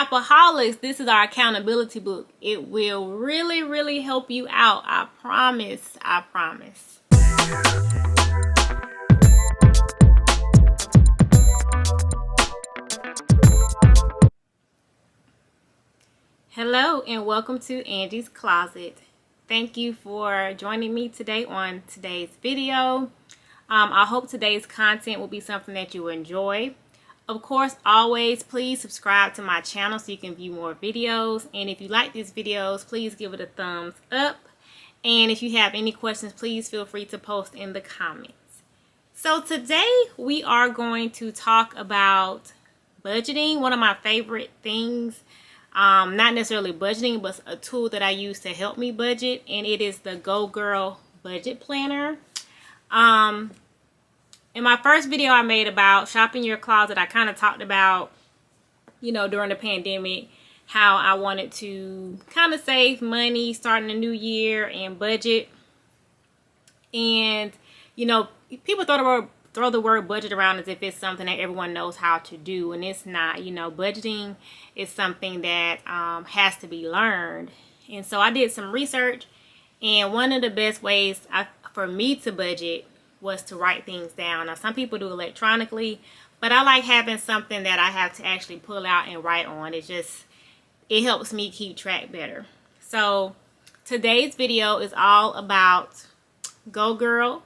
shopaholics, this is our accountability book. It will really help you out. I promise. I promise. Hello and welcome to Angie's Closet. Thank you for joining me today on today's video. I hope today's content will be something that you enjoy. Of course, always please subscribe to my channel so you can view more videos. And if you like these videos, please give it a thumbs up. And if you have any questions, please feel free to post in the comments. So today we are going to talk about budgeting, one of my favorite things. Not necessarily budgeting, but a tool that I use to help me budget, and it is the Go Girl Budget Planner. In my first video I made about shopping your closet, I kind of talked about, during the pandemic, how I wanted to kind of save money starting a new year and budget. And, people throw the word budget around as if it's something that everyone knows how to do, and it's not. Budgeting is something that has to be learned. And so I did some research, and one of the best ways for me to budget was to write things down. Now, some people do electronically, but I like having something that I have to actually pull out and write on. It helps me keep track better. So today's video is all about Go Girl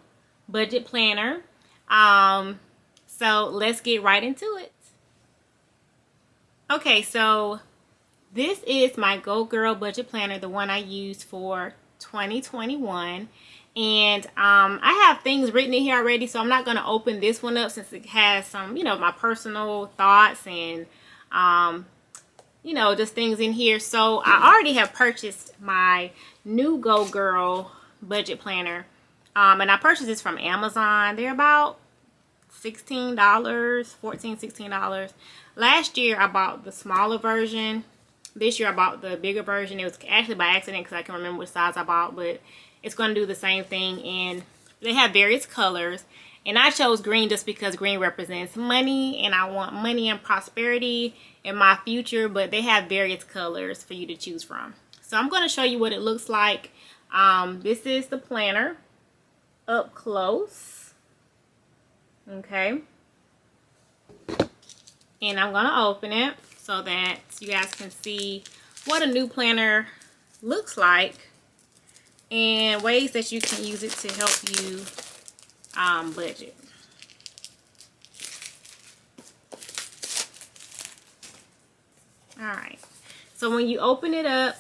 Budget Planner. So let's get right into it. Okay, so this is my Go Girl Budget Planner, the one I used for 2021. And I have things written in here already, so I'm not going to open this one up since it has some, my personal thoughts and, just things in here. So I already have purchased my new Go Girl Budget Planner. And I purchased this from Amazon. They're about $16, $16. Last year I bought the smaller version. This year I bought the bigger version. It was actually by accident because I can't remember which size I bought, but it's going to do the same thing. And they have various colors. And I chose green just because green represents money, and I want money and prosperity in my future. But they have various colors for you to choose from. So I'm going to show you what it looks like. This is the planner up close. Okay. And I'm going to open it so that you guys can see what a new planner looks like and ways that you can use it to help you budget. Alright, so when you open it up,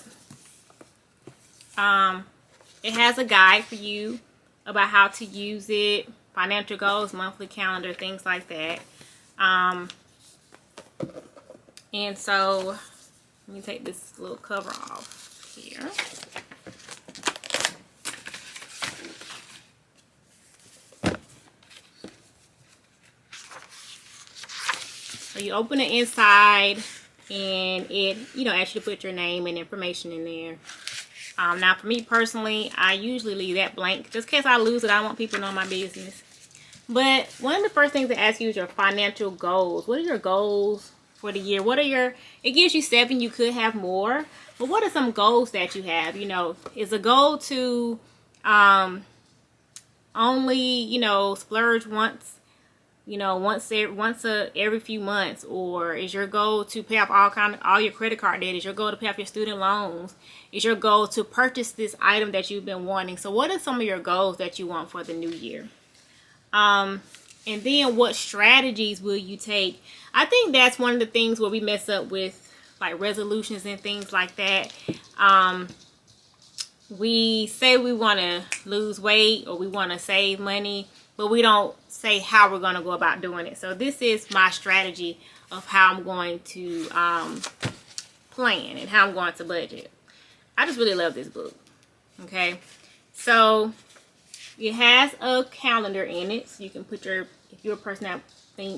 it has a guide for you about how to use it, financial goals, monthly calendar, things like that. And so let me take this little cover off here. So you open the inside, and it, asks you to put your name and information in there. Now, for me personally, I usually leave that blank just in case I lose it. I don't want people to know my business. But one of the first things it asks you is your financial goals. What are your goals for the year? It gives you 7. You could have more. But what are some goals that you have? Is a goal to only, splurge once, once every few months? Or is your goal to pay off all your credit card debt? Is your goal to pay off your student loans? Is your goal to purchase this item that you've been wanting? So what are some of your goals that you want for the new year? And then what strategies will you take? I think that's one of the things where we mess up with, like, resolutions and things like that. We say we want to lose weight or we want to save money, but we don't say how we're going to go about doing it. So this is my strategy of how I'm going to plan and how I'm going to budget. I just really love this book. Okay, so it has a calendar in it, so you can put if you're a person that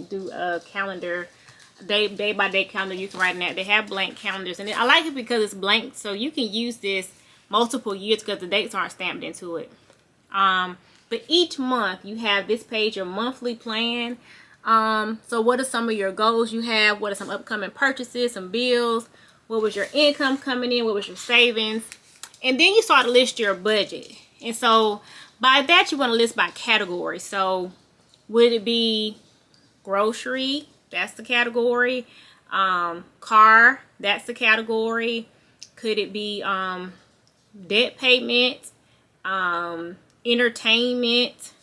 do a calendar, day by day calendar, you can write in that. They have blank calendars, and I like it because it's blank, so you can use this multiple years because the dates aren't stamped into it. But each month you have this page, your monthly plan. So what are some of your goals you have? What are some upcoming purchases, some bills? What was your income coming in? What was your savings? And then you start to list your budget. And so by that, you want to list by category. So would it be grocery? That's the category. Car, that's the category. Could it be debt payment, entertainment,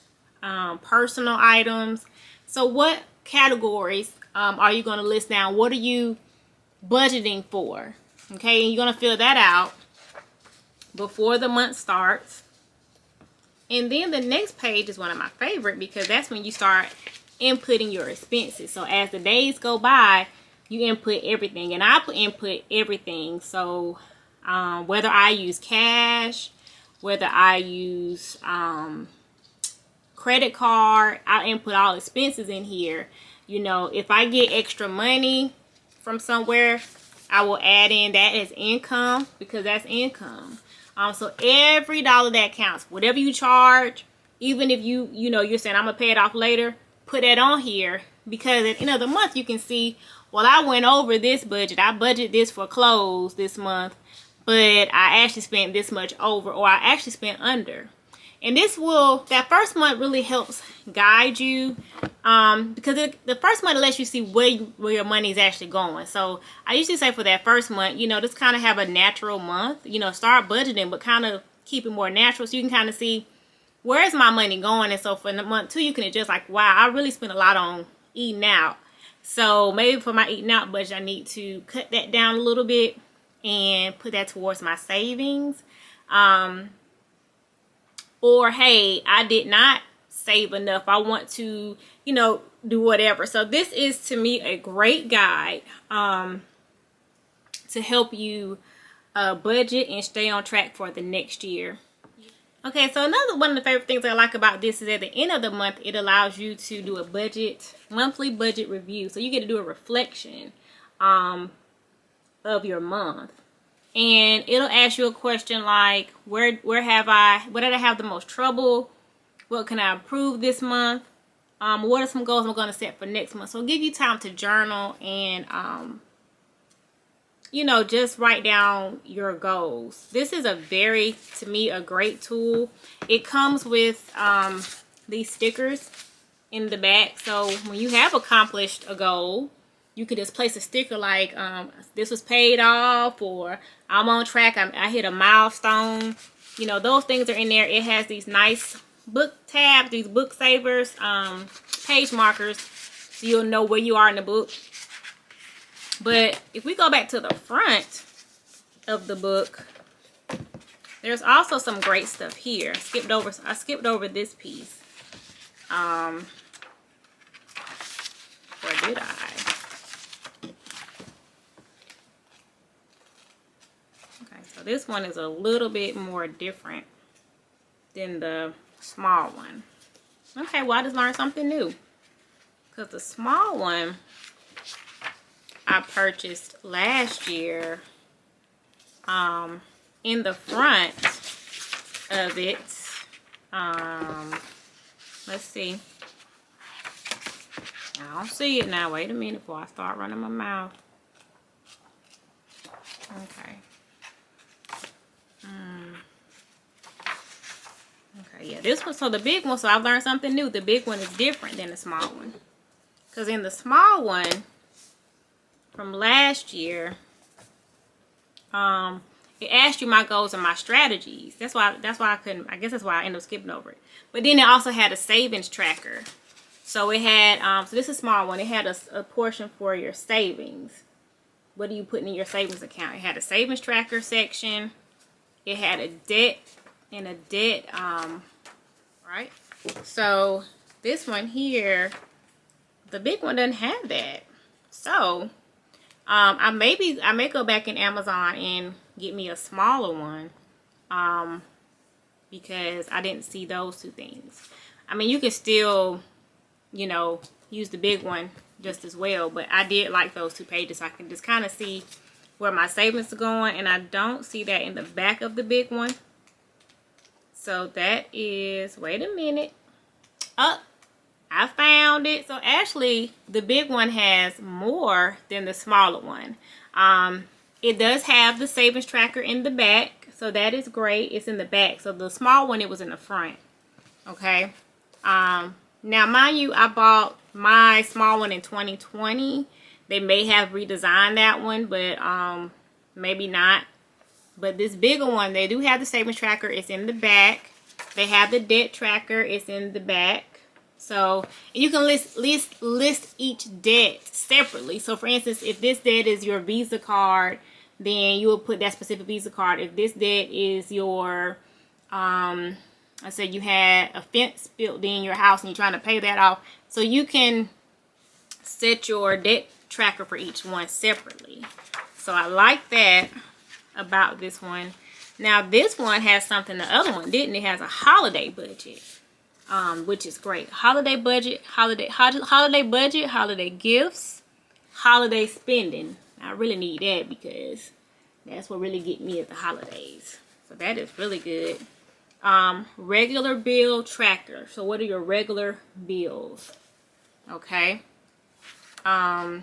personal items? So what categories are you going to list down? What are you budgeting for? Okay, and you're going to fill that out before the month starts. And then the next page is one of my favorite, because that's when you start inputting your expenses. So as the days go by, you input everything, and I input everything. So whether I use cash, whether I use credit card, I input all expenses in here. You know, if I get extra money from somewhere, I will add in that as income, because that's income. So every dollar that counts, whatever you charge, even if you're saying I'm gonna pay it off later, put that on here, because at the end of the month you can see, well, I went over this budget. I budgeted this for clothes this month, but I actually spent this much over, or I actually spent under. And that first month really helps guide you, because the first month lets you see where your money is actually going. So I usually say for that first month, just kind of have a natural month, start budgeting, but kind of keep it more natural, so you can kind of see, where is my money going? And so for the month 2, you can adjust, like, wow, I really spent a lot on eating out. So maybe for my eating out budget, I need to cut that down a little bit and put that towards my savings. Or, hey, I did not save enough. I want to, do whatever. So this is, to me, a great guide to help you budget and stay on track for the next year. Okay, so another one of the favorite things I like about this is at the end of the month, it allows you to do a monthly budget review. So you get to do a reflection of your month. And it'll ask you a question like, where did I have the most trouble? What can I improve this month? What are some goals I'm going to set for next month? So it'll give you time to journal and, just write down your goals. This is to me, a great tool. It comes with these stickers in the back. So when you have accomplished a goal, you could just place a sticker like, this was paid off, or I'm on track, I hit a milestone. Those things are in there. It has these nice book tabs, these book savers, page markers, so you'll know where you are in the book. But if we go back to the front of the book, there's also some great stuff here. I skipped over this piece. Or did I? Okay, so this one is a little bit more different than the small one. Okay, well, I just learned something new. Because the small one I purchased last year, in the front of it, let's see. I don't see it now. Wait a minute before I start running my mouth. Okay. Okay, yeah, this one, so the big one, so I've learned something new. The big one is different than the small one. Because in the small one, from last year, it asked you my goals and my strategies. That's why I guess that's why I ended up skipping over it. But then it also had a savings tracker. So it had, so this is a small one. It had a portion for your savings. What are you putting in your savings account? It had a savings tracker section. It had a debt, right? So this one here, the big one doesn't have that. So I may go back in Amazon and get me a smaller one, because I didn't see those two things. I mean, you can still, use the big one just as well, but I did like those 2 pages, so I can just kind of see where my savings are going, and I don't see that in the back of the big one. So that is, wait a minute. Oh, I found it. So actually, the big one has more than the smaller one. It does have the savings tracker in the back, so that is great. It's in the back. So the small one, it was in the front. Okay. Now, mind you, I bought my small one in 2020. They may have redesigned that one, but maybe not. But this bigger one, they do have the savings tracker. It's in the back. They have the debt tracker. It's in the back. So you can list each debt separately. So for instance, if this debt is your Visa card, then you will put that specific Visa card. If this debt is your, I said you had a fence built in your house and you're trying to pay that off. So you can set your debt tracker for each one separately. So I like that about this one. Now this one has something the other one didn't. It has a holiday budget, which is great. Holiday budget, holiday budget, holiday gifts, holiday spending. I really need that because that's what really get me at the holidays. So that is really good. Regular bill tracker. So what are your regular bills? Okay. So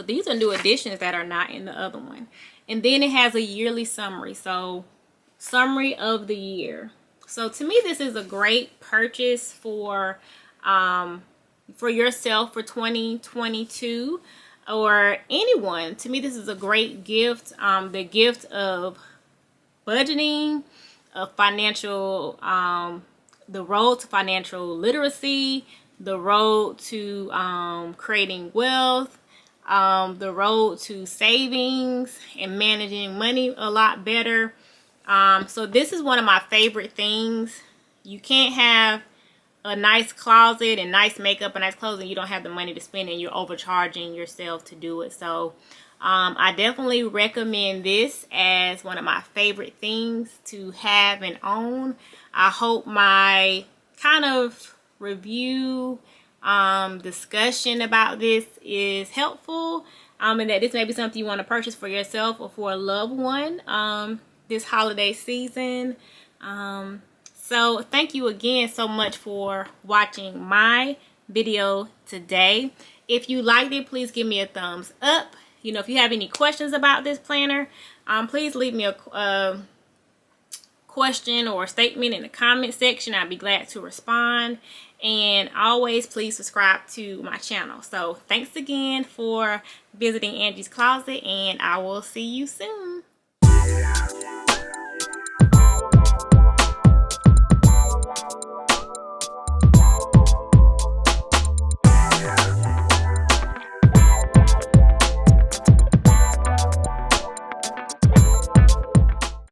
these are new additions that are not in the other one. And then it has a yearly summary. So summary of the year. So to me, this is a great purchase for yourself for 2022 or anyone. To me, this is a great gift. The gift of budgeting, of financial, the road to financial literacy, the road to creating wealth, the road to savings and managing money a lot better. So this is one of my favorite things. You can't have a nice closet and nice makeup and nice clothes and you don't have the money to spend and you're overcharging yourself to do it. So I definitely recommend this as one of my favorite things to have and own. I hope my kind of review discussion about this is helpful, and that this may be something you want to purchase for yourself or for a loved one this holiday season. So thank you again so much for watching my video today. If you liked it, please give me a thumbs up. You know, if you have any questions about this planner, please leave me a question or statement in the comment section. I'd be glad to respond. And always please subscribe to my channel. So thanks again for visiting Angie's Closet, and I will see you soon.